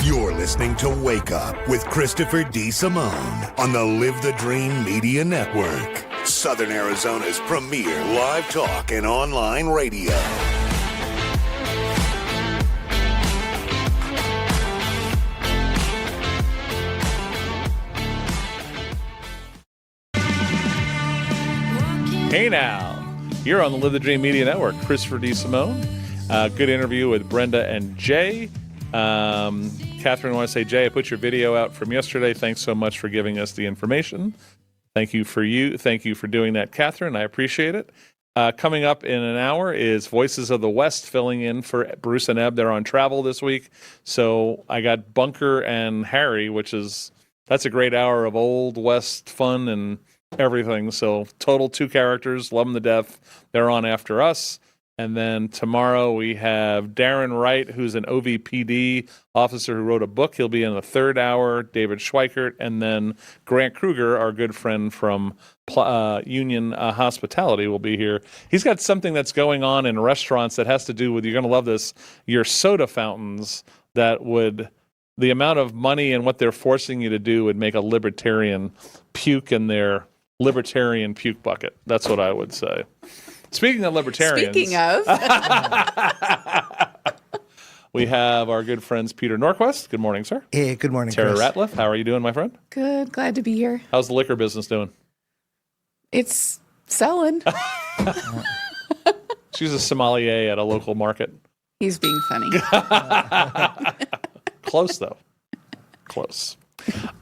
You're listening to Wake Up with Christopher DeSimone on the Live the Dream Media Network, Southern Arizona's premier live talk and online radio. Hey now, you're on the Live the Dream Media Network. Christopher DeSimone. Good interview with Brenda and Jay. Catherine, I want to say, Jay, I put your video out from yesterday. Thanks so much for giving us the information. Thank you for doing that, Catherine. I appreciate it. Coming up in an hour is Voices of the West filling in for Bruce and Eb. They're on travel this week. So I got Bunker and Harry, that's a great hour of Old West fun and everything. So total 2 characters, love them to death. They're on after us. And then tomorrow we have Darren Wright, who's an OVPD officer who wrote a book. He'll be in the 3rd hour, David Schweikert, and then Grant Kruger, our good friend from Union Hospitality, will be here. He's got something that's going on in restaurants that has to do with, you're going to love this, your soda fountains the amount of money and what they're forcing you to do would make a libertarian puke in their libertarian puke bucket. That's what I would say. Speaking of libertarians. Speaking of. We have our good friends Peter Norquist. Good morning, sir. Hey, good morning, Terra Chris. Ratliff. How are you doing, my friend? Good. Glad to be here. How's the liquor business doing? It's selling. She's a sommelier at a local market. He's being funny. Close, though. Close.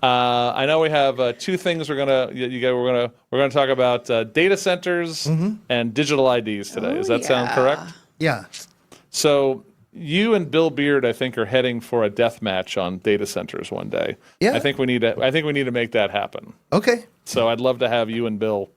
I know we have 2 things we're gonna talk about data centers and digital IDs today. Does that sound correct? Yeah. So you and Bill Beard, I think, are heading for a death match on data centers one day. Yeah. I think we need to make that happen. Okay. So I'd love to have you and Bill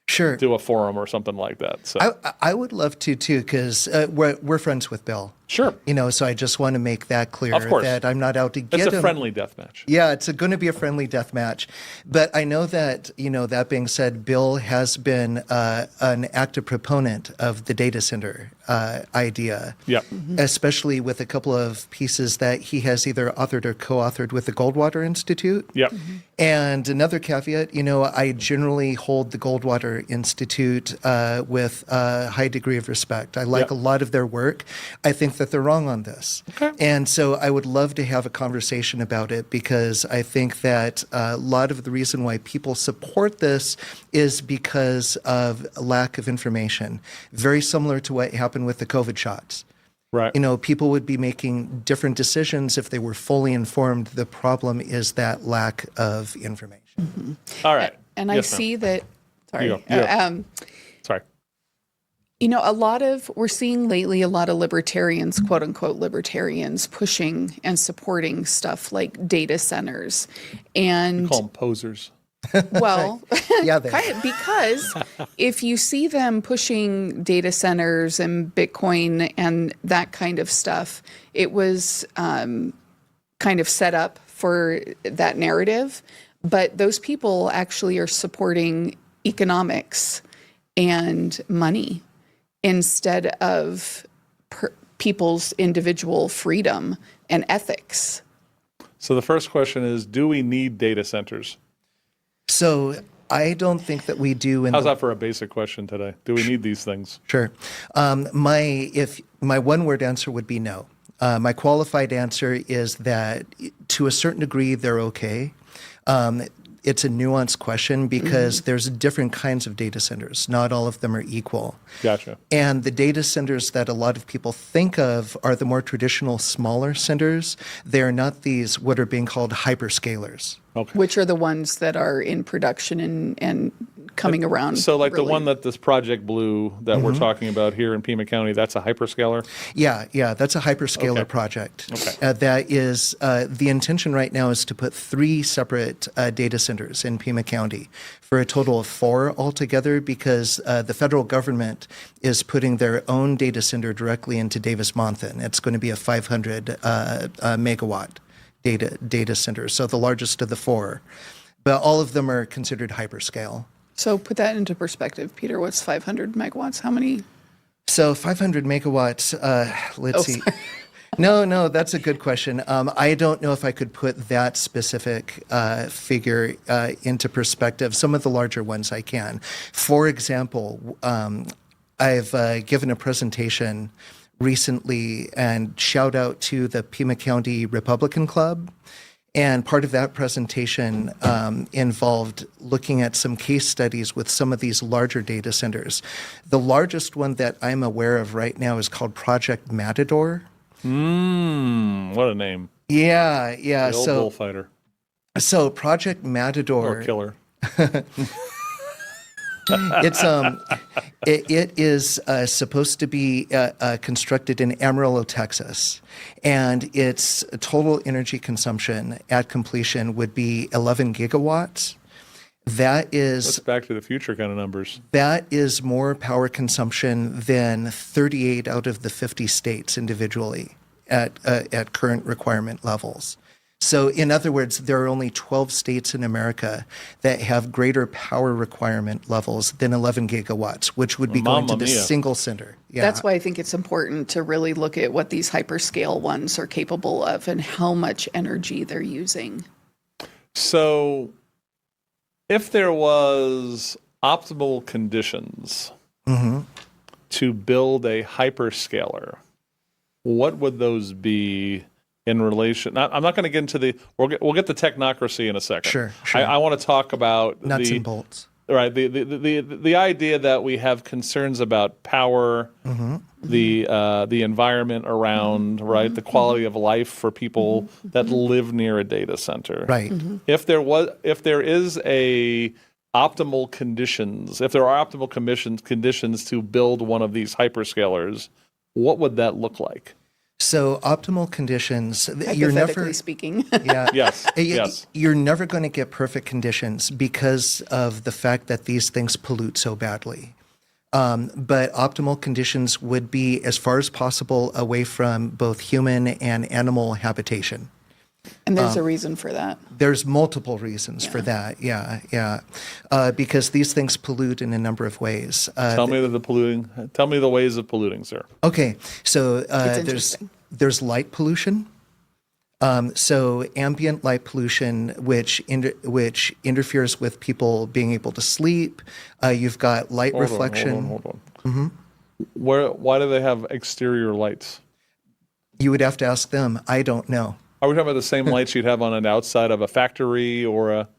Sure. do a forum or something like that. So I would love to too, because we're friends with Bill. Sure. So I just want to make that clear, Of course. that I'm not out to get him. It's a friendly death match. Yeah, it's going to be a friendly death match. But I know that, that being said, Bill has been an active proponent of the data center idea. Yeah. Especially with a couple of pieces that he has either authored or co-authored with the Goldwater Institute. Yeah. And another caveat, I generally hold the Goldwater Institute with a high degree of respect. I like a lot of their work. I think that they're wrong on this. Okay. And so I would love to have a conversation about it, because I think that a lot of the reason why people support this is because of a lack of information. Very similar to what happened with the COVID shots. Right. People would be making different decisions if they were fully informed. The problem is that lack of information. All right. And I see that, sorry. Sorry. We're seeing lately a lot of libertarians, quote unquote libertarians, pushing and supporting stuff like data centers. And We call them posers. Well, Yeah, because if you see them pushing data centers and Bitcoin and that kind of stuff, it was kind of set up for that narrative. But those people actually are supporting economics and money instead of people's individual freedom and ethics. So the first question is, do we need data centers? So I don't think that we do. How's that for a basic question today? Do we need these things? Sure. My one-word answer would be no. My qualified answer is that to a certain degree, they're okay. It's a nuanced question because there's different kinds of data centers. Not all of them are equal. Gotcha. And the data centers that a lot of people think of are the more traditional, smaller centers. They are not these what are being called hyperscalers. Okay. Which are the ones that are in production and coming around. So like really. The one that this Project Blue that we're talking about here in Pima County, that's a hyperscaler? Yeah, that's a hyperscaler project. Okay. That is, the intention right now is to put 3 separate data centers in Pima County for a total of 4 altogether, because the federal government is putting their own data center directly into Davis-Monthan. It's going to be a 500 megawatt data center, so the largest of the 4. But all of them are considered hyperscale. So put that into perspective, Peter. What's 500 megawatts? How many? So 500 megawatts, let's see. No, that's a good question. I don't know if I could put that specific figure into perspective. Some of the larger ones I can. For example, I've given a presentation recently, and shout out to the Pima County Republican Club. And part of that presentation involved looking at some case studies with some of these larger data centers. The largest one that I'm aware of right now is called Project Matador. What a name. Yeah. The old bullfighter. So Project Matador. Or killer. It's it is supposed to be constructed in Amarillo, Texas, and its total energy consumption at completion would be 11 gigawatts. That's Back to the Future kind of numbers. That is more power consumption than 38 out of the 50 states individually at current requirement levels. So in other words, there are only 12 states in America that have greater power requirement levels than 11 gigawatts, which would be going to the single center. Yeah. That's why I think it's important to really look at what these hyperscale ones are capable of and how much energy they're using. So if there was optimal conditions to build a hyperscaler, what would those be in relation? I'm not going to get into we'll get the technocracy in a second. Sure. I want to talk about nuts and bolts. Right. The idea that we have concerns about power, the environment around, right, the quality of life for people that live near a data center. Right. If there is optimal conditions to build one of these hyperscalers, what would that look like? So optimal conditions, Hypothetically speaking. Yeah. Yes. You're never going to get perfect conditions because of the fact that these things pollute so badly. But optimal conditions would be, as far as possible, away from both human and animal habitation. And there's a reason for that. There's multiple reasons for that. Yeah. Because these things pollute in a number of ways. Tell me the ways of polluting, sir. Okay, so It's there's light pollution. So ambient light pollution, which interferes with people being able to sleep. You've got light reflection. Hold on. Why do they have exterior lights? You would have to ask them. I don't know. Are we talking about the same lights you'd have on an outside of a factory or a?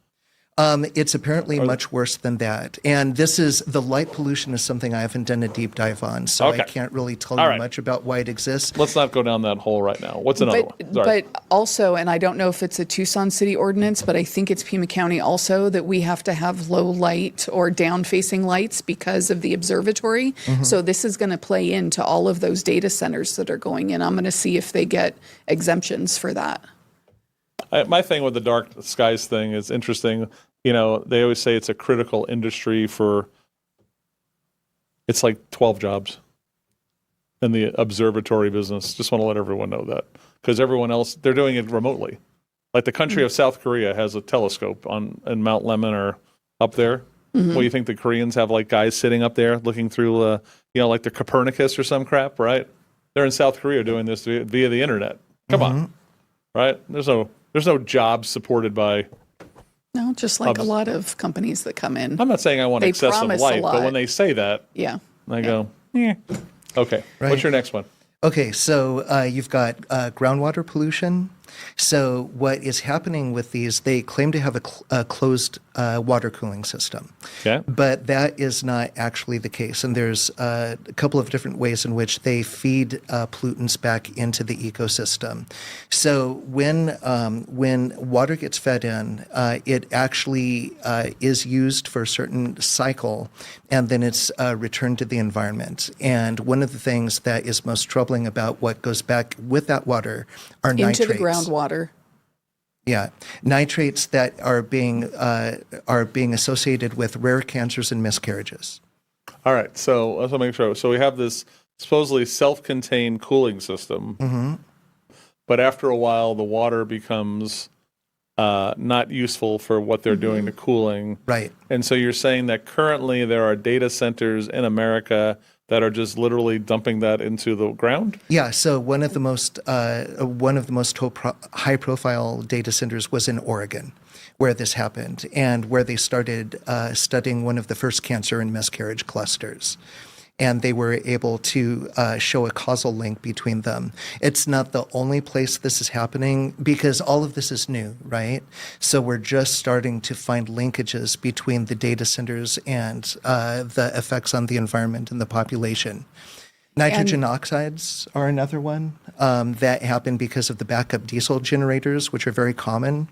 It's apparently much worse than that. And the light pollution is something I haven't done a deep dive on, so I can't really tell you much about why it exists. Let's not go down that hole right now. What's another one? Sorry. But also, and I don't know if it's a Tucson city ordinance, but I think it's Pima County also, that we have to have low light or down-facing lights because of the observatory. So this is going to play into all of those data centers that are going in. I'm going to see if they get exemptions for that. My thing with the dark skies thing is interesting. You know, they always say it's a critical industry it's like 12 jobs in the observatory business. Just want to let everyone know that. Because everyone else, they're doing it remotely. Like the country of South Korea has a telescope in Mount Lemon or up there. Well, you think the Koreans have like guys sitting up there looking through, like the Copernicus or some crap, right? They're in South Korea doing this via the internet. Come on, right? There's no jobs supported by. No, just like a lot of companies that come in. I'm not saying I want They excessive promise a light, but lot. when they say that, I go, okay. Right. What's your next one? Okay, so you've got groundwater pollution. So what is happening with these, they claim to have a closed water cooling system. Okay. But that is not actually the case. And there's a couple of different ways in which they feed pollutants back into the ecosystem. So when water gets fed in, it actually is used for a certain cycle, and then it's returned to the environment. And one of the things that is most troubling about what goes back with that water are nitrates. Into the groundwater. Yeah, nitrates that are being associated with rare cancers and miscarriages. All right, so let's make sure. So we have this supposedly self-contained cooling system, but after a while, the water becomes not useful for what they're doing to cooling. Right. And so you're saying that currently there are data centers in America that are just literally dumping that into the ground? Yeah. So one of the most high-profile data centers was in Oregon, where this happened, and where they started studying one of the first cancer and miscarriage clusters. And they were able to show a causal link between them. It's not the only place this is happening, because all of this is new, right? So we're just starting to find linkages between the data centers and the effects on the environment and the population. Nitrogen oxides are another one that happen because of the backup diesel generators, which are very common,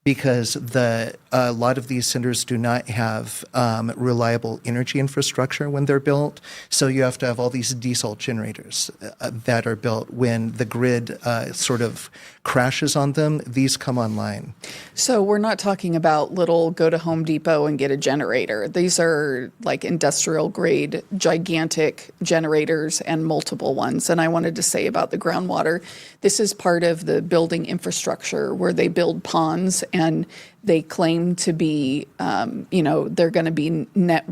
because a lot of these centers do not have reliable energy infrastructure when they're built. So you have to have all these diesel generators that are built. When the grid sort of crashes on them, these come online. So we're not talking about little go to Home Depot and get a generator. These are like industrial grade, gigantic generators and multiple ones. And I wanted to say about the groundwater, this is part of the building infrastructure where they build ponds, and they claim to be, they're going to be net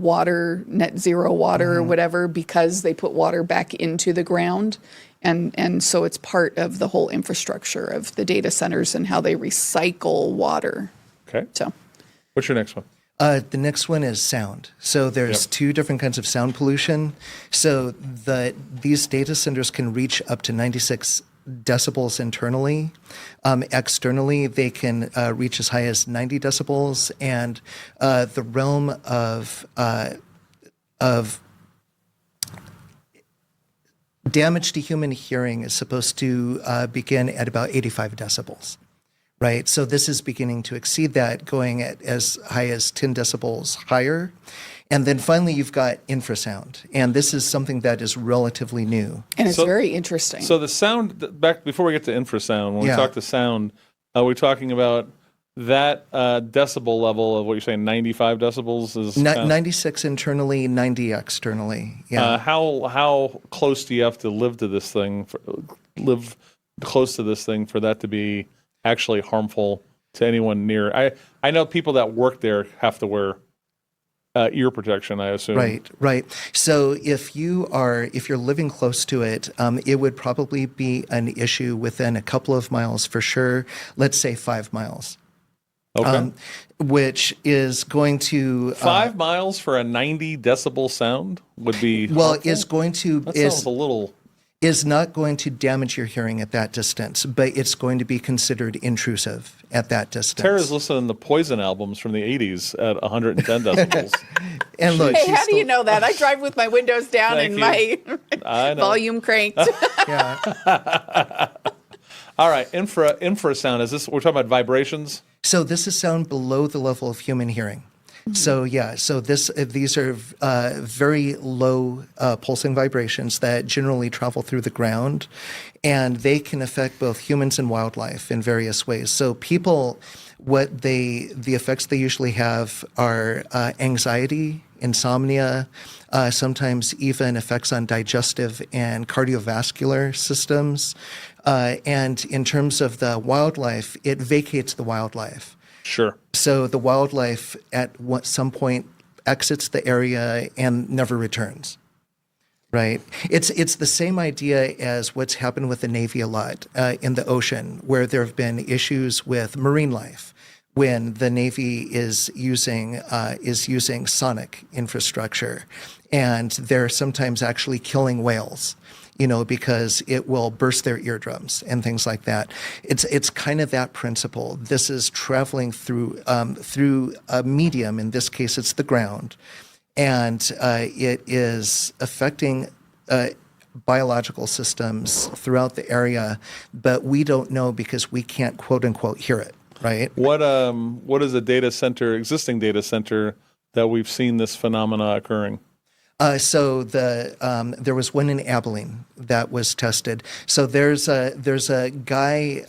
zero water or whatever, because they put water back into the ground. And so it's part of the whole infrastructure of the data centers and how they recycle water. Okay. So, what's your next one? The next one is sound. So there's two different kinds of sound pollution. So these data centers can reach up to 96 decibels internally. Externally, they can reach as high as 90 decibels. And the realm of damage to human hearing is supposed to begin at about 85 decibels, right? So this is beginning to exceed that, going at as high as 10 decibels higher. And then finally, you've got infrasound. And this is something that is relatively new. and it's very interesting. So the sound, back before we get to infrasound, when we Yeah. talk to sound, are we talking about that decibel level of what you're saying, 95 decibels? Is 96 internally, 90 externally. Yeah. how close do you have to live to this thing, for that to be actually harmful to anyone near? I know people that work there have to wear ear protection, I assume. Right. So if you're living close to it, it would probably be an issue within a couple of miles for sure. Let's say 5 miles. Okay. Which is going to 5 miles for a 90 decibel sound would be harmful? Sounds a little. Is not going to damage your hearing at that distance, but it's going to be considered intrusive at that distance. Tara's listening to Poison albums from the 80s at 110 decibels. And look, hey, how do you know that? I drive with my windows down and my volume cranked. yeah. All right, infrasound. Is this, we're talking about vibrations? So this is sound below the level of human hearing. So these are very low pulsing vibrations that generally travel through the ground, and they can affect both humans and wildlife in various ways. So people, the effects they usually have are anxiety, insomnia, sometimes even effects on digestive and cardiovascular systems. And in terms of the wildlife, it vacates the wildlife. Sure. So the wildlife at some point exits the area and never returns, right? It's the same idea as what's happened with the Navy a lot in the ocean, where there have been issues with marine life when the Navy is using sonic infrastructure, and they're sometimes actually killing whales, because it will burst their eardrums and things like that. It's kind of that principle. This is traveling through a medium. In this case, it's the ground, and it is affecting biological systems throughout the area, but we don't know because we can't quote unquote hear it. Right. What is a existing data center that we've seen this phenomena occurring? So there was one in Abilene that was tested. So there's a guy.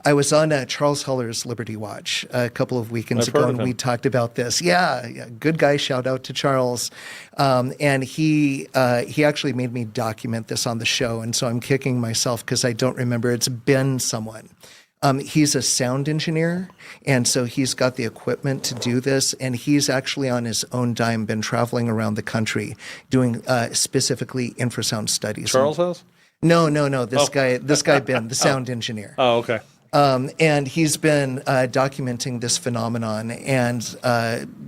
I was on Charles Heller's Liberty Watch a couple of weekends ago, and we talked about this. Yeah, good guy. Shout out to Charles. And he actually made me document this on the show, and so I'm kicking myself because I don't remember. It's been someone. He's a sound engineer, and so he's got the equipment to do this, and he's actually on his own dime been traveling around the country doing specifically infrasound studies. Charles has? No. This guy Ben, the sound engineer. Oh, okay. And he's been documenting this phenomenon and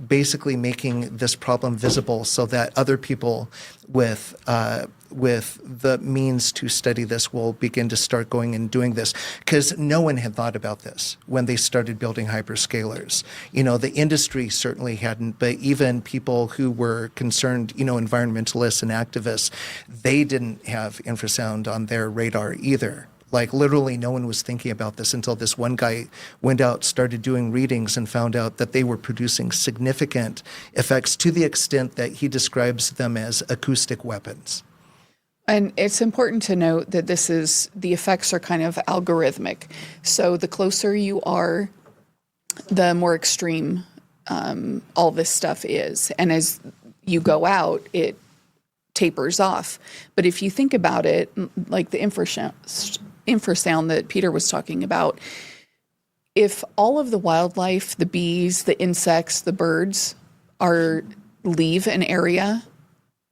basically making this problem visible so that other people with the means to study this will begin to start going and doing this, because no one had thought about this when they started building hyperscalers. The industry certainly hadn't, but even people who were concerned, environmentalists and activists, they didn't have infrasound on their radar either. Like literally no one was thinking about this until this one guy went out, started doing readings, and found out that they were producing significant effects to the extent that he describes them as acoustic weapons. And it's important to note that the effects are kind of algorithmic. So the closer you are, the more extreme all this stuff is. And as you go out, it tapers off. But if you think about it, like the infrasound that Peter was talking about, if all of the wildlife, the bees, the insects, the birds leave an area,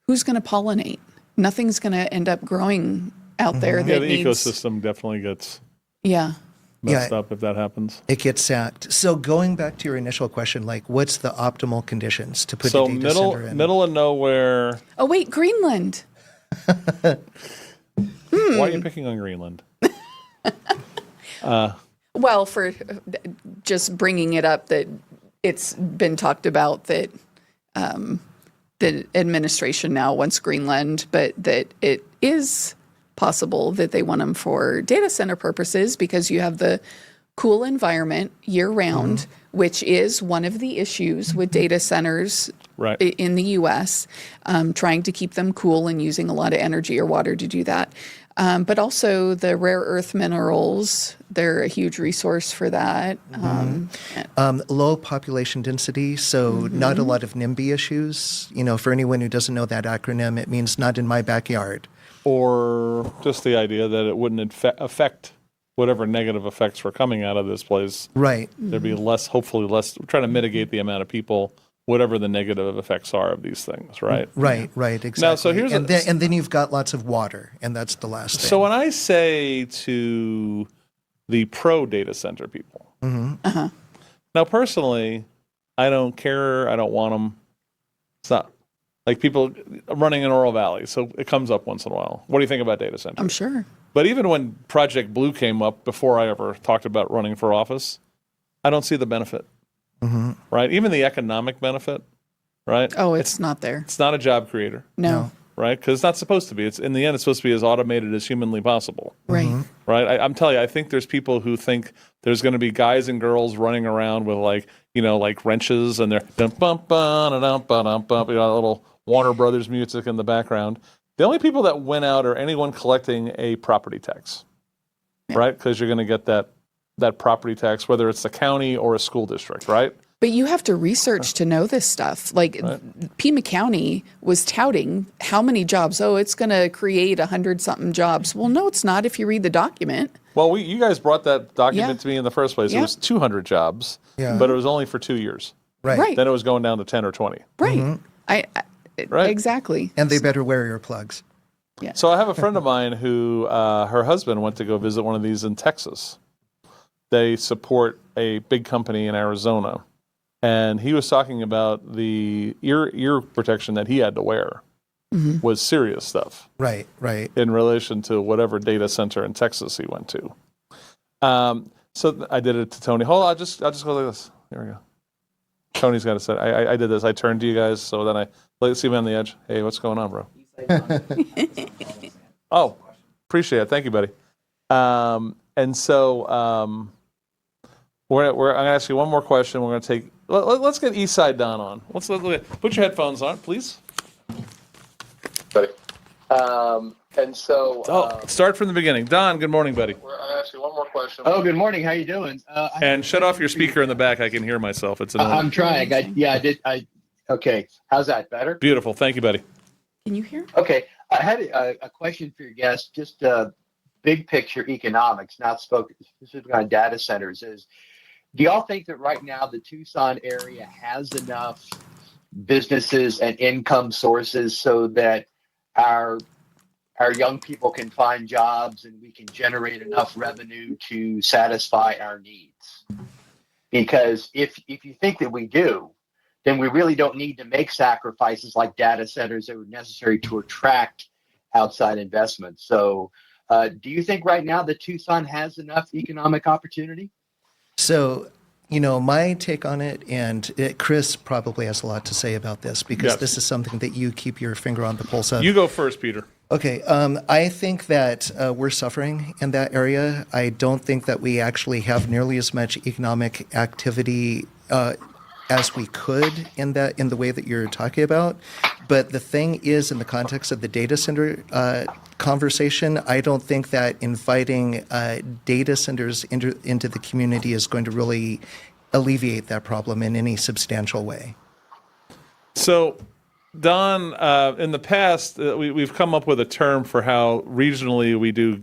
who's going to pollinate? Nothing's going to end up growing out there. Yeah, the ecosystem definitely gets messed up if that happens. It gets sacked. So going back to your initial question, like what's the optimal conditions to put a data center in? Middle of nowhere. Oh, wait, Greenland. Why are you picking on Greenland? Well, for just bringing it up that it's been talked about that the administration now wants Greenland, but that it is possible that they want them for data center purposes because you have the cool environment year round, which is one of the issues with data centers in the U.S., trying to keep them cool and using a lot of energy or water to do that. But also the rare earth minerals, they're a huge resource for that. Low population density, so not a lot of NIMBY issues. For anyone who doesn't know that acronym, it means not in my backyard. Or just the idea that it wouldn't affect whatever negative effects were coming out of this place. Right. There'd be hopefully less, trying to mitigate the amount of people, whatever the negative effects are of these things, right? Right, exactly. Now, so here's and then you've got lots of water, and that's the last thing. So when I say to the pro data center people, now personally, I don't care, I don't want them. It's not like people running in Oro Valley, so it comes up once in a while. What do you think about data centers? I'm sure. But even when Project Blue came up, before I ever talked about running for office, I don't see the benefit. Right? Even the economic benefit, right? Oh, it's not there. It's not a job creator. No. Right? Because it's not supposed to be. It's in the end, it's supposed to be as automated as humanly possible. Right. Right? I'm telling you, I think there's people who think there's going to be guys and girls running around with like wrenches and they're little Warner Brothers music in the background. The only people that went out are anyone collecting a property tax, right? Because you're going to get that property tax, whether it's the county or a school district, right? But you have to research to know this stuff. Like Pima County was touting how many jobs. Oh, it's going to create 100-something jobs. Well, no, it's not if you read the document. Well, you guys brought that document to me in the first place. It was 200 jobs, but it was only for 2 years. Right. Then it was going down to 10 or 20. Right. Exactly. And they better wear earplugs. Yeah. So I have a friend of mine who her husband went to go visit one of these in Texas. They support a big company in Arizona. And he was talking about the ear protection that he had to wear was serious stuff. Right. In relation to whatever data center in Texas he went to. So I did it to Tony. Hold on, I'll just go like this. There we go. Tony's got to say, I did this. I turned to you guys, so then let's see him on the edge. Hey, what's going on, bro? Oh, appreciate it. Thank you, buddy. And so I'm going to ask you one more question. We're going to take. Let's get Eastside Don on. Put your headphones on, please. Buddy. And so. Start from the beginning. Don, good morning, buddy. I'm going to ask you one more question. Oh, good morning. How you doing? And shut off your speaker in the back. I can hear myself. It's annoying. I'm trying. I did. Okay. How's that? Better? Beautiful. Thank you, buddy. Can you hear? Okay. I had a question for your guest. Just big picture economics, not specifically on data centers, is do y'all think that right now the Tucson area has enough businesses and income sources so that our young people can find jobs and we can generate enough revenue to satisfy our needs? Because if you think that we do, then we really don't need to make sacrifices like data centers that are necessary to attract outside investment. So do you think right now that Tucson has enough economic opportunity? So, my take on it, and Chris probably has a lot to say about this because this is something that you keep your finger on the pulse of. You go first, Peter. Okay, I think that we're suffering in that area. I don't think that we actually have nearly as much economic activity as we could in the way that you're talking about. But the thing is, in the context of the data center conversation, I don't think that inviting data centers into the community is going to really alleviate that problem in any substantial way. So, Don, in the past, we've come up with a term for how regionally we do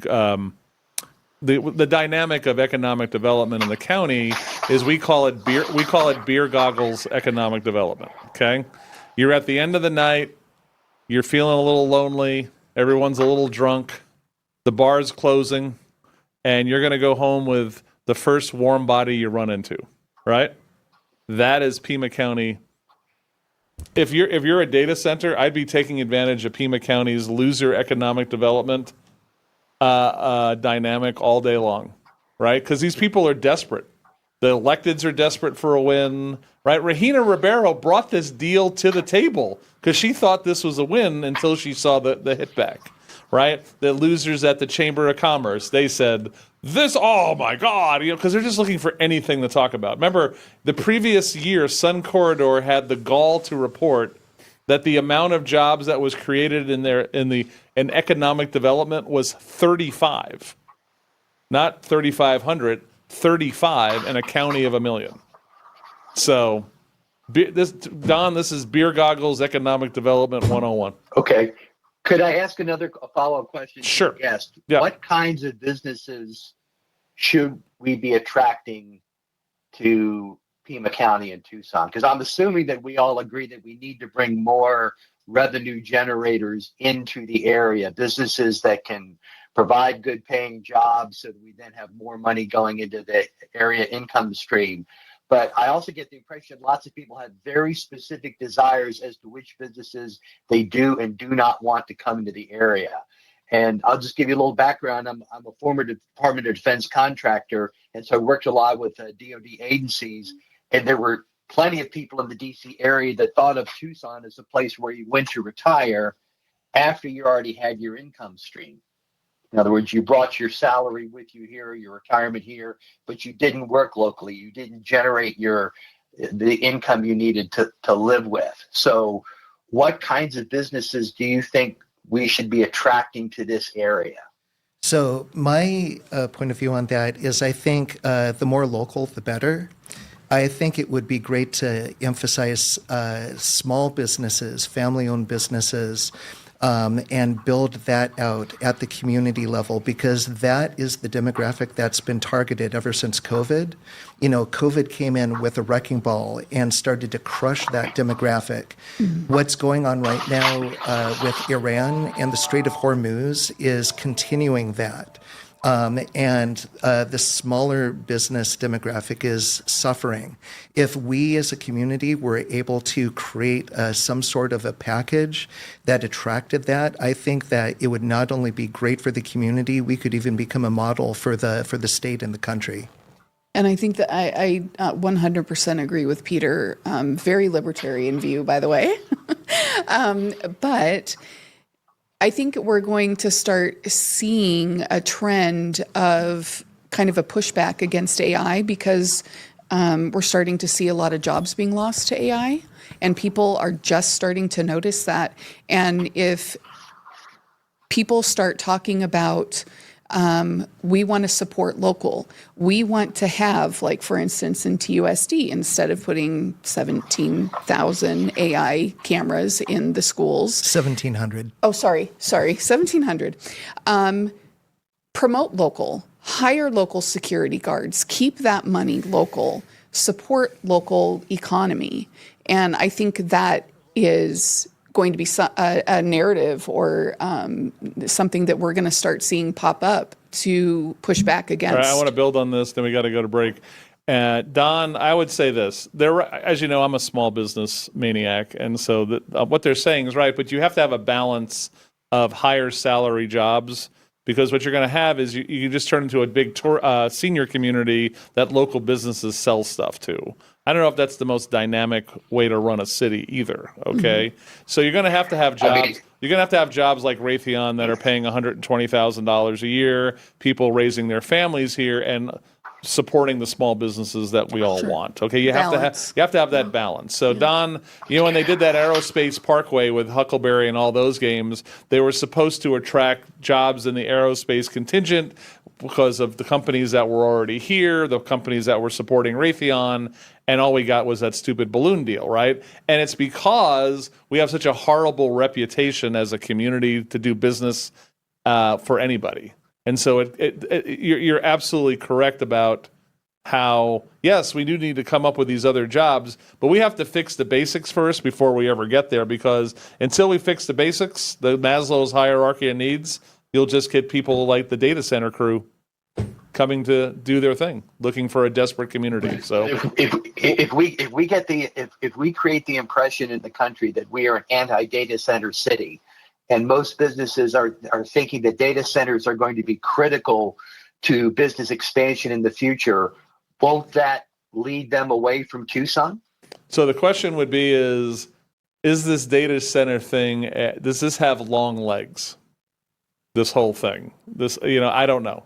the dynamic of economic development in the county is we call it beer goggles economic development. Okay, you're at the end of the night, you're feeling a little lonely, everyone's a little drunk, the bar's closing, and you're going to go home with the first warm body you run into, right? That is Pima County. If you're a data center, I'd be taking advantage of Pima County's loser economic development dynamic all day long, right? Because these people are desperate. The electeds are desperate for a win, right? Regina Ribeiro brought this deal to the table because she thought this was a win until she saw the hit back, right? The losers at the Chamber of Commerce, they said, oh my God, because they're just looking for anything to talk about. Remember, the previous year, Sun Corridor had the gall to report that the amount of jobs that was created in economic development was 35, not 3,500, 35 in a county of 1 million. So, this is beer goggles economic development 101. Okay. Could I ask a follow-up question? Sure. Yes. Yeah. What kinds of businesses should we be attracting to Pima County and Tucson? Because I'm assuming that we all agree that we need to bring more revenue generators into the area, businesses that can provide good paying jobs so that we then have more money going into the area income stream. But I also get the impression lots of people have very specific desires as to which businesses they do and do not want to come into the area. And I'll just give you a little background. I'm a former Department of Defense contractor, and so I worked a lot with DoD agencies, and there were plenty of people in the DC area that thought of Tucson as a place where you went to retire after you already had your income stream. In other words, you brought your salary with you here, your retirement here, but you didn't work locally. You didn't generate the income you needed to live with. So what kinds of businesses do you think we should be attracting to this area? So my point of view on that is I think the more local, the better. I think it would be great to emphasize small businesses, family-owned businesses, and build that out at the community level, because that is the demographic that's been targeted ever since COVID. COVID came in with a wrecking ball and started to crush that demographic. What's going on right now with Iran and the Strait of Hormuz is continuing that. And the smaller business demographic is suffering. If we as a community were able to create some sort of a package that attracted that, I think that it would not only be great for the community, we could even become a model for the state and the country. And I think that I 100% agree with Peter. Very libertarian view, by the way. But I think we're going to start seeing a trend of kind of a pushback against AI because we're starting to see a lot of jobs being lost to AI, and people are just starting to notice that. And if people start talking about we want to support local, we want to have, like, for instance, in TUSD, instead of putting 17,000 AI cameras in the schools. 1,700. Oh, sorry, 1,700. promote local, hire local security guards, keep that money local, support local economy. And I think that is going to be a narrative or something that we're going to start seeing pop up to push back against. All right, I want to build on this, then we got to go to break. Don, I would say this. As you know, I'm a small business maniac, and so what they're saying is right, but you have to have a balance of higher salary jobs, because what you're going to have is you just turn into a big senior community that local businesses sell stuff to. I don't know if that's the most dynamic way to run a city either, okay? So you're going to have jobs. You're going to have jobs like Raytheon that are paying $120,000 a year, people raising their families here and supporting the small businesses that we all want. Okay, you have to have that balance. So Don, when they did that Aerospace Parkway with Huckleberry and all those games, they were supposed to attract jobs in the aerospace contingent because of the companies that were already here, the companies that were supporting Raytheon, and all we got was that stupid balloon deal, right? And it's because we have such a horrible reputation as a community to do business for anybody. And so you're absolutely correct about how, yes, we do need to come up with these other jobs, but we have to fix the basics first before we ever get there, because until we fix the basics, the Maslow's hierarchy of needs, you'll just get people like the data center crew coming to do their thing, looking for a desperate community. So if we create the impression in the country that we are an anti-data center city, and most businesses are thinking that data centers are going to be critical to business expansion in the future, won't that lead them away from Tucson? So the question would be is this data center thing, does this have long legs? This whole thing? I don't know.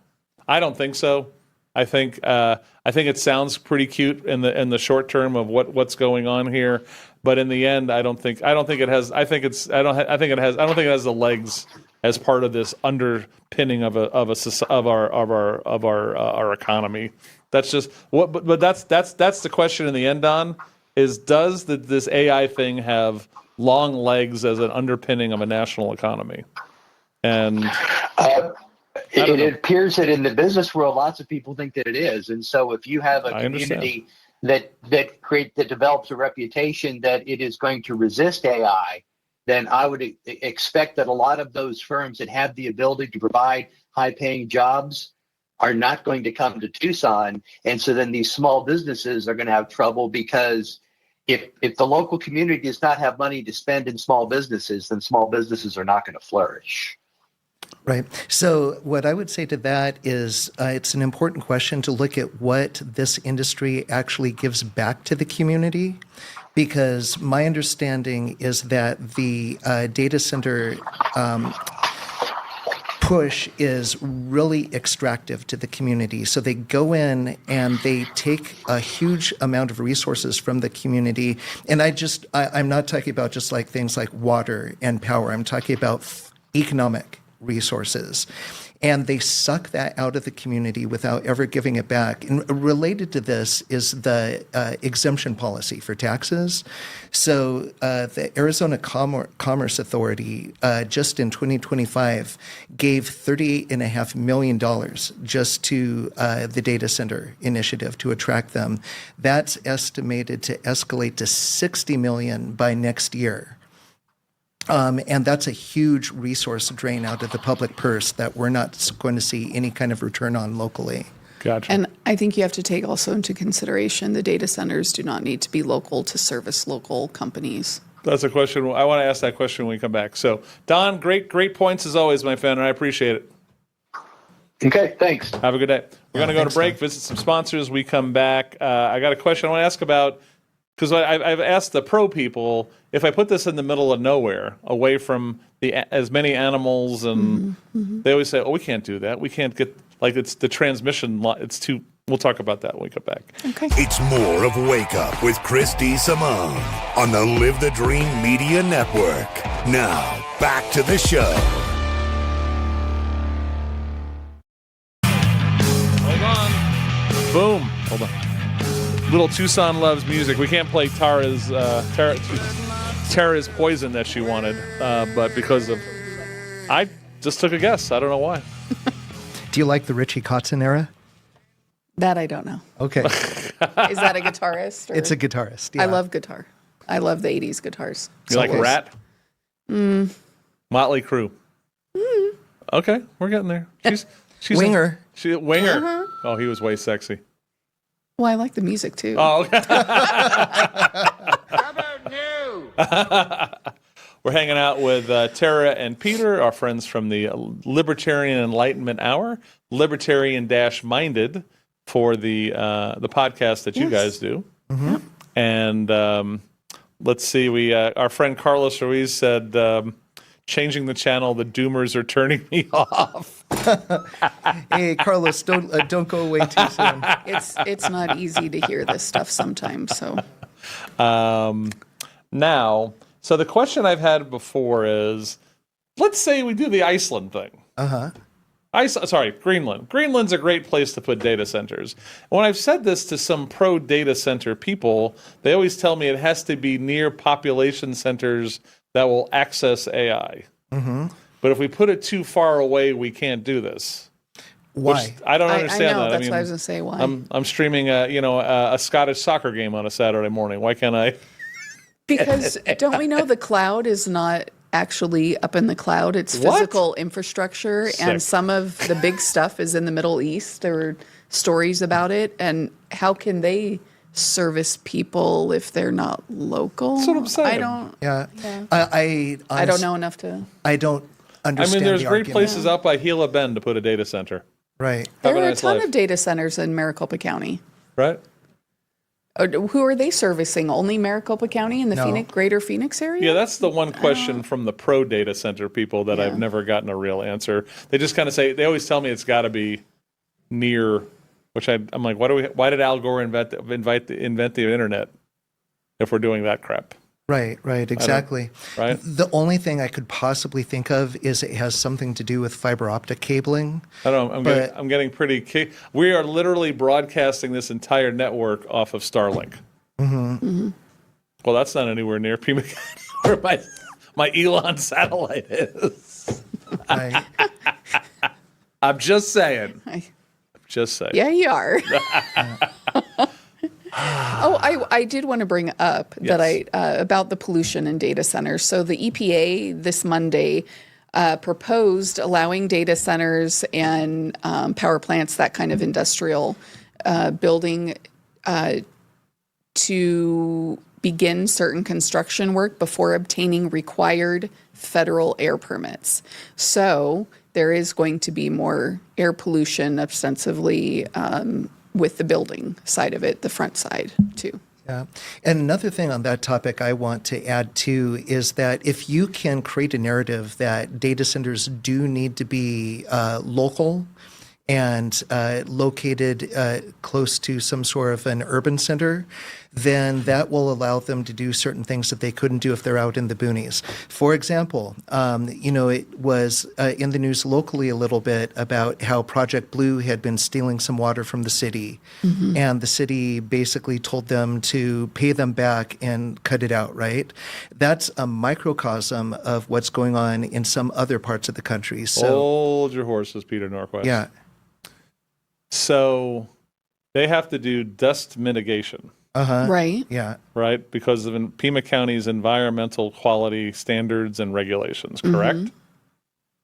I don't think so. I think it sounds pretty cute in the short term of what's going on here, but in the end, I don't think it has. I think it has the legs as part of this underpinning of our economy. That's just what. But that's the question in the end, Don. Does this AI thing have long legs as an underpinning of a national economy? And it appears that in the business world, lots of people think that it is. And so if you have a community that develops a reputation that it is going to resist AI, then I would expect that a lot of those firms that have the ability to provide high-paying jobs are not going to come to Tucson. And so then these small businesses are going to have trouble, because if the local community does not have money to spend in small businesses, then small businesses are not going to flourish. Right. So what I would say to that is it's an important question to look at what this industry actually gives back to the community, because my understanding is that the data center push is really extractive to the community. So they go in and they take a huge amount of resources from the community. And I'm not talking about just like things like water and power. I'm talking about economic resources, and they suck that out of the community without ever giving it back. And related to this is the exemption policy for taxes. So the Arizona Commerce Authority just in 2025 gave $38.5 million just to the data center initiative to attract them. That's estimated to escalate to $60 million by next year. And that's a huge resource drain out of the public purse that we're not going to see any kind of return on locally. Gotcha. And I think you have to take also into consideration the data centers do not need to be local to service local companies. That's a question. I want to ask that question when we come back. So, Don, great points as always, my friend, and I appreciate it. Okay, thanks. Have a good day. We're going to go to break, visit some sponsors. We come back. I got a question I want to ask about, because I've asked the pro people, if I put this in the middle of nowhere, away from as many animals, and they always say, "Oh, we can't do that. We can't get it's the transmission. It's too." We'll talk about that when we come back. Okay. It's more of Wake Up with Chris DeSimone on the Live the Dream Media Network. Now back to the show. Hold on. Boom. Hold on. Little Tucson loves music. We can't play Terra's Poison that she wanted, but because of, I just took a guess. I don't know why. Do you like the Richie Kotzen era? That I don't know. Okay. Is that a guitarist? Or? It's a guitarist. Yeah. I love guitar. I love the 80s guitars. You like Rat? Motley Crue. Okay, we're getting there. She's Winger. Winger. Oh, he was way sexy. Well, I like the music too. Oh, okay. How about you? We're hanging out with Terra and Peter, our friends from the Libertarian Enlightenment Hour, Libertarian-Minded, for the podcast that you guys do. Mm-hmm. And let's see, our friend Carlos Ruiz said, changing the channel, the doomers are turning me off. Hey, Carlos, don't go away too soon. It's not easy to hear this stuff sometimes. So now, so the question I've had before is, let's say we do the Iceland thing. Greenland. Greenland's a great place to put data centers. When I've said this to some pro data center people, they always tell me it has to be near population centers that will access AI. But if we put it too far away, we can't do this. Why? I don't understand I know, that. that's what I was going to say. Why? I'm streaming a Scottish soccer game on a Saturday morning. Why can't I? Because don't we know the cloud is not actually up in the cloud? It's physical infrastructure, and some of the big stuff is in the Middle East. There were stories about it, and how can they service people if they're not local? That's what I'm saying. I don't. Yeah. I don't know enough to. I don't understand. There's the great argument. places out by Gila Bend to put a data center. Right. There Have a are a nice ton life. of data centers in Maricopa County. Right? Who are they servicing? Only Maricopa County in the No. greater Phoenix area? Yeah, that's the one question from the pro data center people that I've never gotten a real answer. They just kind of say, they always tell me it's got to be near, which I'm like, why did Al Gore invent the internet if we're doing that crap? Right, exactly. Right? The only thing I could possibly think of is it has something to do with fiber optic cabling. I don't know. I'm getting pretty. We are literally broadcasting this entire network off of Starlink. Well, that's not anywhere near Pima County where my Elon satellite is. Right. I'm just saying. Yeah, you are. I did want to bring up that about the pollution in data centers. So the EPA this Monday proposed allowing data centers and power plants, that kind of industrial building, to begin certain construction work before obtaining required federal air permits. So there is going to be more air pollution ostensibly with the building side of it, the front side too. Yeah. And another thing on that topic I want to add too is that if you can create a narrative that data centers do need to be local and located close to some sort of an urban center, then that will allow them to do certain things that they couldn't do if they're out in the boonies. For example, it was in the news locally a little bit about how Project Blue had been stealing some water from the city, and the city basically told them to pay them back and cut it out, right? That's a microcosm of what's going on in some other parts of the country. So, hold your horses, Peter Norquist. yeah. So they have to do dust mitigation. Right. Yeah. Right? Because of Pima County's environmental quality standards and regulations, correct?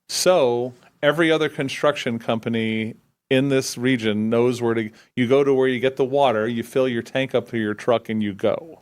So every other construction company in this region knows you go to where you get the water, you fill your tank up to your truck, and you go.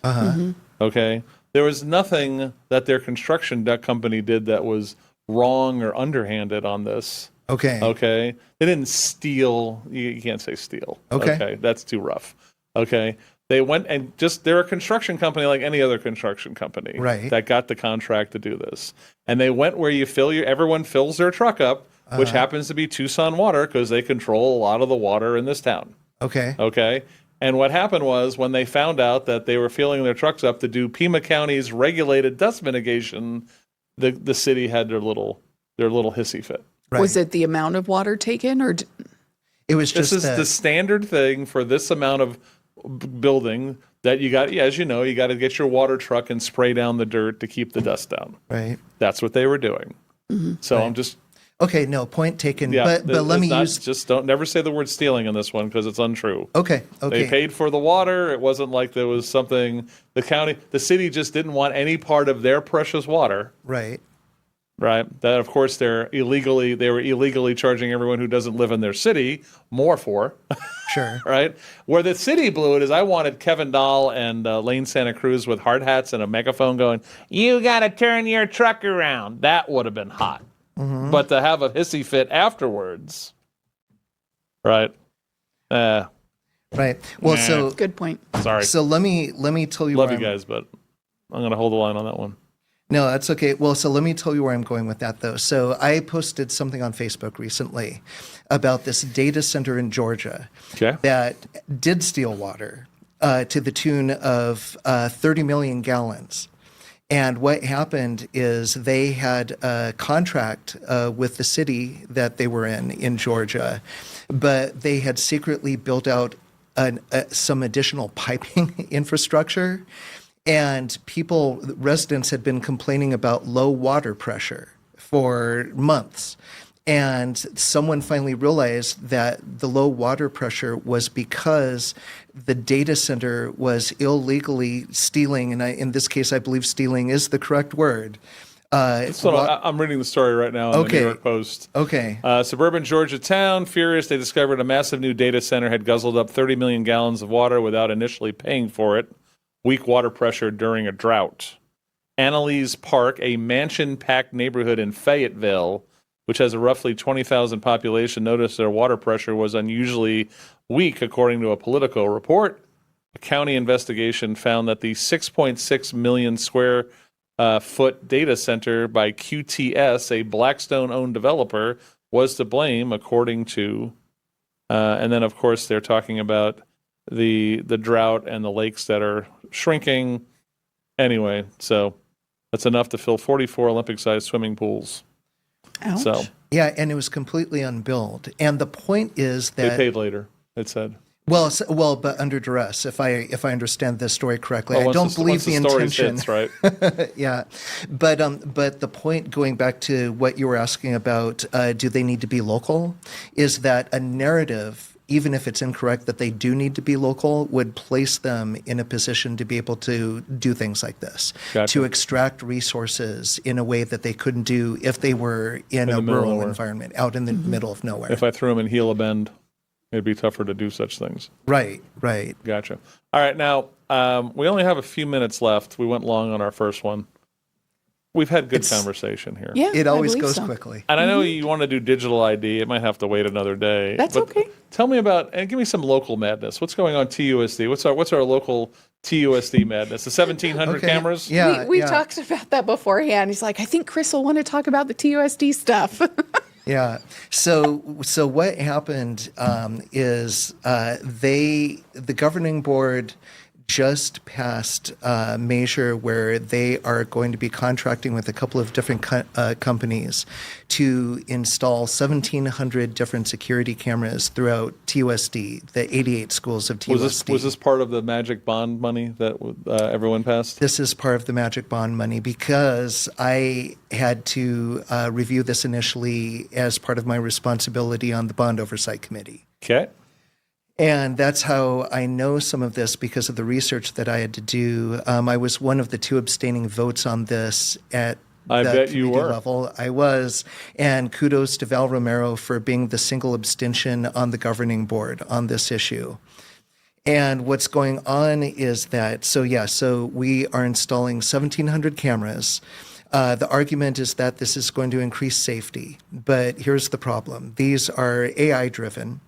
Okay? There was nothing that their construction company did that was wrong or underhanded on this. Okay? They didn't steal. You can't say steal. Okay. That's too rough. Okay? They went and they're a construction company like any other construction company that got the contract to do this. And they went where everyone fills their truck up, which happens to be Tucson Water because they control a lot of the water in this town. Okay. And what happened was when they found out that they were filling their trucks up to do Pima County's regulated dust mitigation, the city had their little hissy fit. Right. Was it the amount of water taken, or It was just This is the standard thing for this amount of building that you got, as you know, you got to get your water truck and spray down the dirt to keep the dust down. right. That's what they were doing. So I'm just Okay, no, point taken. Yeah, but let me just don't never say the word stealing in this one because it's untrue. Okay. They paid for the water. It wasn't like there was something the city just didn't want any part of their precious water. Right. Right. That of course they were illegally charging everyone who doesn't live in their city more for. Sure. Right. Where the city blew it is I wanted Kevin Dahl and Lane Santa Cruz with hard hats and a megaphone going, "You got to turn your truck around." That would have been hot. Mm-hmm. But to have a hissy fit afterwards, right? Right. Well, so good point. Sorry. So let me tell you. Love you guys, but I'm going to hold the line on that one. No, that's okay. Well, so let me tell you where I'm going with that, though. So I posted something on Facebook recently about this data center in Georgia that did steal water to the tune of 30 million gallons. And what happened is they had a contract with the city that they were in Georgia, but they had secretly built out some additional piping infrastructure. And residents had been complaining about low water pressure for months. And someone finally realized that the low water pressure was because the data center was illegally stealing, and in this case, I believe stealing is the correct word. I'm reading the story right now on the New York Post. Okay. Suburban Georgia town, furious, they discovered a massive new data center had guzzled up 30 million gallons of water without initially paying for it. Weak water pressure during a drought. Annalise Park, a mansion-packed neighborhood in Fayetteville, which has a roughly 20,000 population, noticed their water pressure was unusually weak, according to a Politico report. A county investigation found that the 6.6 million square foot data center by QTS, a Blackstone-owned developer, was to blame, according to... and then, of course, they're talking about the drought and the lakes that are shrinking. Anyway, so that's enough to fill 44 Olympic-sized swimming pools. Ouch. So Yeah, and it was completely unbilled. And the point is that they paid later, it said. Well, but under duress, if I understand this story correctly. Well, I don't believe the intention. Hits, right? Yeah, but the point, going back to what you were asking about, do they need to be local? Is that a narrative, even if it's incorrect, that they do need to be local, would place them in a position to be able to do things like this, to extract resources in a way that they couldn't do if they were in a rural environment, out in the middle of nowhere. If I threw them in Gila Bend, it'd be tougher to do such things. Right. Gotcha. All right, now, we only have a few minutes left. We went long on our first one. We've had good conversation here. Yeah, it always goes so. quickly. And I know you want to do digital ID. It might have to wait another day. That's okay. Tell me about, and give me some local madness. What's going on TUSD? What's our local TUSD madness? The 1,700 cameras? Yeah, we talked about that beforehand. He's like, I think Chris will want to talk about the TUSD stuff. Yeah. So what happened is the governing board just passed a measure where they are going to be contracting with a couple of different companies to install 1,700 different security cameras throughout TUSD, the 88 schools of TUSD. Was this part of the magic bond money that everyone passed? This is part of the magic bond money because I had to review this initially as part of my responsibility on the Bond Oversight Committee. Okay. And that's how I know some of this, because of the research that I had to do. I was one of the 2 abstaining votes on this at I the bet you were. level. I was. And kudos to Val Romero for being the single abstention on the governing board on this issue. And what's going on is that, so we are installing 1,700 cameras. The argument is that this is going to increase safety. But here's the problem. These are AI-driven.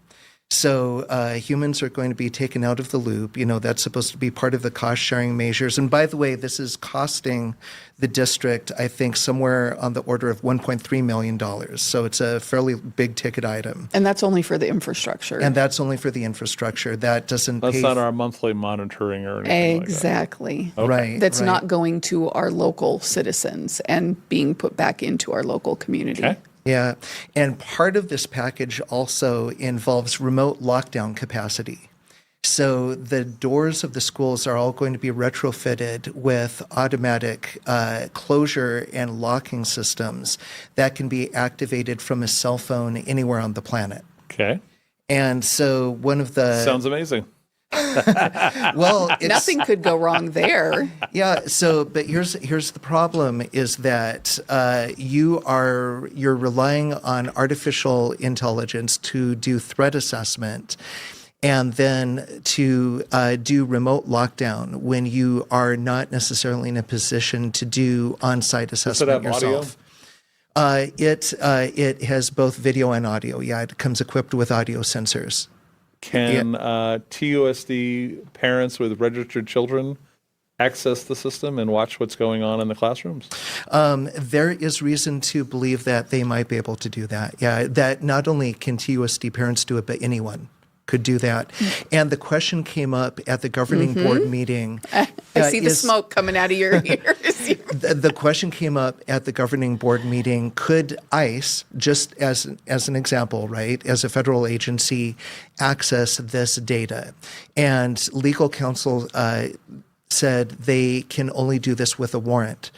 So humans are going to be taken out of the loop. That's supposed to be part of the cost-sharing measures. And by the way, this is costing the district, I think, somewhere on the order of $1.3 million. So it's a fairly big ticket item. And that's only for the infrastructure. That doesn't pay. That's not our monthly monitoring or anything Exactly. like that. Okay. Right. That's not going to our local citizens and being put back into our local community. Okay. Yeah. And part of this package also involves remote lockdown capacity. So the doors of the schools are all going to be retrofitted with automatic closure and locking systems that can be activated from a cell phone anywhere on the planet. Okay. And so one of the Sounds amazing. well, it's, Nothing could go wrong there. yeah. So, but here's the problem: is that you're relying on artificial intelligence to do threat assessment, and then to do remote lockdown when you are not necessarily in a position to do on-site assessment yourself. It has both video and audio. Yeah, it comes equipped with audio sensors. Can TUSD parents with registered children access the system and watch what's going on in the classrooms? There is reason to believe that they might be able to do that. Yeah, that not only can TUSD parents do it, but anyone could do that. And the question came up at the governing board meeting. I see the smoke coming out of your ears. The question came up at the governing board meeting, could ICE, just as an example, right, as a federal agency, access this data? And legal counsel said they can only do this with a warrant.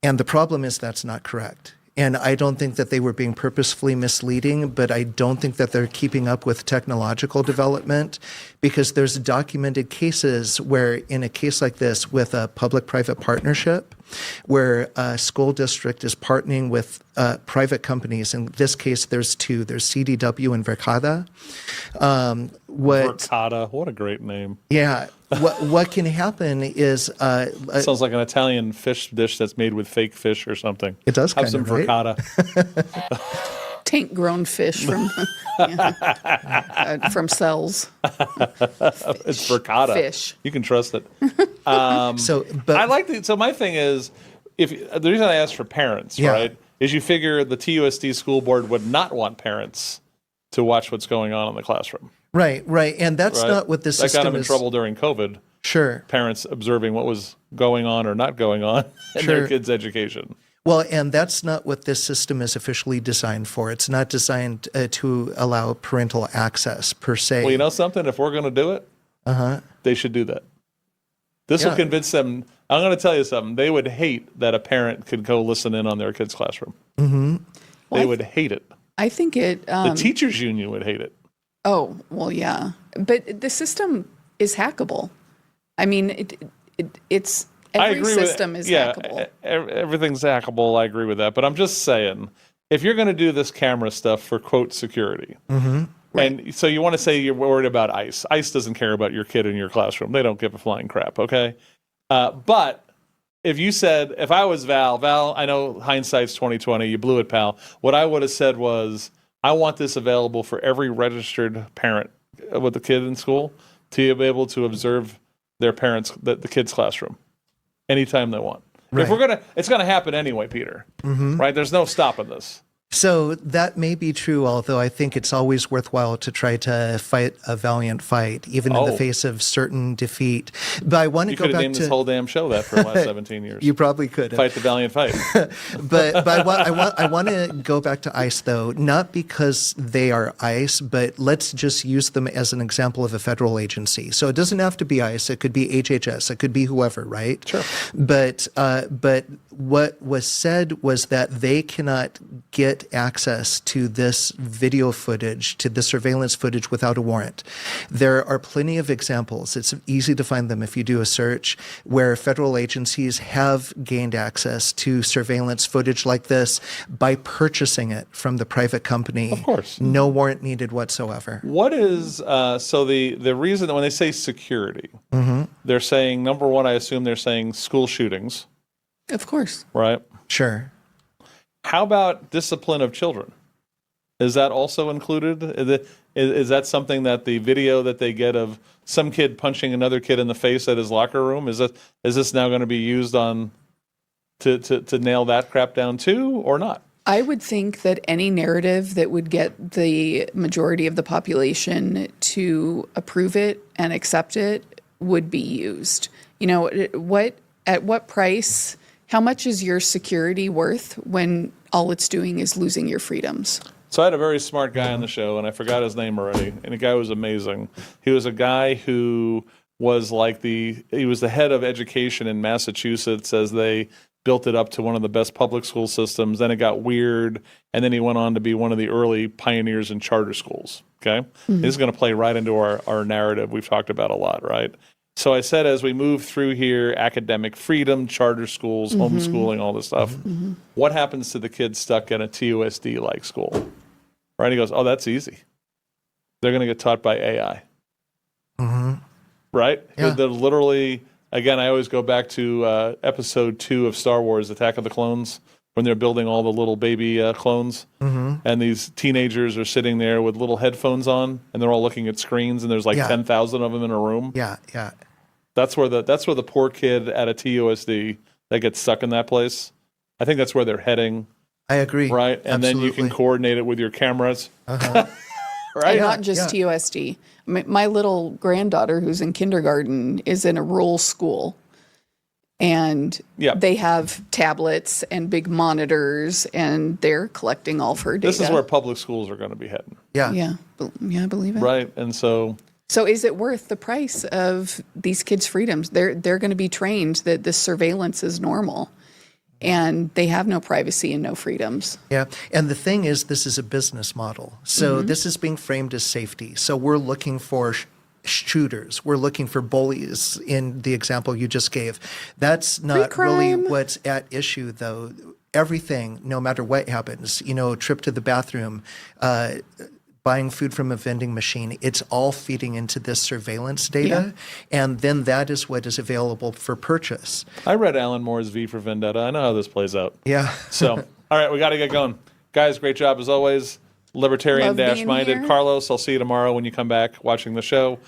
And the problem is that's not correct. And I don't think that they were being purposefully misleading, but I don't think that they're keeping up with technological development, because there's documented cases where in a case like this with a public-private partnership, where a school district is partnering with private companies. In this case, there's two. There's CDW and Verkada. Verkada, what a great name. Yeah. What can happen is Sounds like an Italian fish dish that's made with fake fish or something. It does Have kind some of, right? Verkada. Tank grown fish from from cells. It's Verkada. Fish. You can trust it. but I like the. So my thing is, if the reason I asked for parents, Yeah. right, is you figure the TUSD school board would not want parents to watch what's going on in the classroom. right, and that's Right? not what this That system got them in is. trouble during COVID. Sure. Parents observing what was going on or not going on in their Sure. kids' education. Well, and that's not what this system is officially designed for. It's not designed to allow parental access per se. Well, you know something? If we're going to do it, they should do that. This will Yeah. convince them. I'm going to tell you something. They would hate that a parent could go listen in on their kid's classroom. Mm-hmm. They would hate it. I think it. The teachers union would hate it. Oh, well, yeah. But the system is hackable. I mean, it's I every agree system with, is yeah, hackable. Everything's hackable. I agree with that. But I'm just saying, if you're going to do this camera stuff for, quote, security, and so you want to say you're worried about ICE. ICE doesn't care about your kid in your classroom. They don't give a flying crap, okay? But if you said, if I was Val, I know hindsight's 2020. You blew it, pal. What I would have said was, I want this available for every registered parent with a kid in school to be able to observe their parents, the kid's classroom, anytime they want. Right. If we're gonna, it's gonna happen anyway, Peter. Right? There's no stopping this. So that may be true, although I think it's always worthwhile to try to fight a valiant fight, even in the face of certain defeat. But I want to You go could have back named to this whole damn show that for the last 17 years. You probably could have. Fight the valiant fight. But I want to go back to ICE, though, not because they are ICE, but let's just use them as an example of a federal agency. So it doesn't have to be ICE. It could be HHS. It could be whoever, right? Sure. But what was said was that they cannot get access to this video footage, to the surveillance footage without a warrant. There are plenty of examples. It's easy to find them if you do a search, where federal agencies have gained access to surveillance footage like this by purchasing it from the private company. Of course. No warrant needed whatsoever. What is, so the reason that when they say security, they're saying, number one, I assume they're saying school shootings, Of course. right? Sure. How about discipline of children? Is that also included? Is that something that the video that they get of some kid punching another kid in the face at his locker room, is this now going to be used on to nail that crap down too, or not? I would think that any narrative that would get the majority of the population to approve it and accept it would be used. You know, at what price? How much is your security worth when all it's doing is losing your freedoms? So I had a very smart guy on the show, and I forgot his name already. And the guy was amazing. He was a guy who was he was the head of education in Massachusetts as they built it up to one of the best public school systems. Then it got weird, and then he went on to be one of the early pioneers in charter schools. Okay, this is going to play right into our narrative we've talked about a lot, right? So I said, as we move through here, academic freedom, charter schools, homeschooling, all this stuff, what happens to the kids stuck in a TUSD-like school? Right? He goes, oh, that's easy. They're going to get taught by AI. Right? Yeah. They're literally, again, I always go back to episode 2 of Star Wars, Attack of the Clones, when they're building all the little baby clones. And these teenagers are sitting there with little headphones on, and they're all looking at screens, and there's like 10,000 of them in a room. Yeah. That's where the poor kid at a TUSD that gets stuck in that place. I think that's where they're heading. I agree. Right? And then you can coordinate it with your cameras. Right? And not just Yeah. TUSD. My little granddaughter, who's in kindergarten, is in a rural school. And they have tablets and big monitors, and they're collecting all of her data. This is where public schools are going to be heading. Yeah, I believe it. Right? And so is it worth the price of these kids' freedoms? They're going to be trained that this surveillance is normal, and they have no privacy and no freedoms. Yeah. And the thing is, this is a business model. So this is being framed as safety. So we're looking for shooters. We're looking for bullies in the example you just gave. That's not really what's at issue, though. Everything, no matter what happens, trip to the bathroom, buying food from a vending machine, it's all feeding into this surveillance data. And then that is what is available for purchase. I read Alan Moore's V for Vendetta. I know how this plays out. Yeah. So, all right, we got to get going. Guys, great job as always. Libertarian-Minded. here. Carlos, I'll see you tomorrow when you come back watching the show.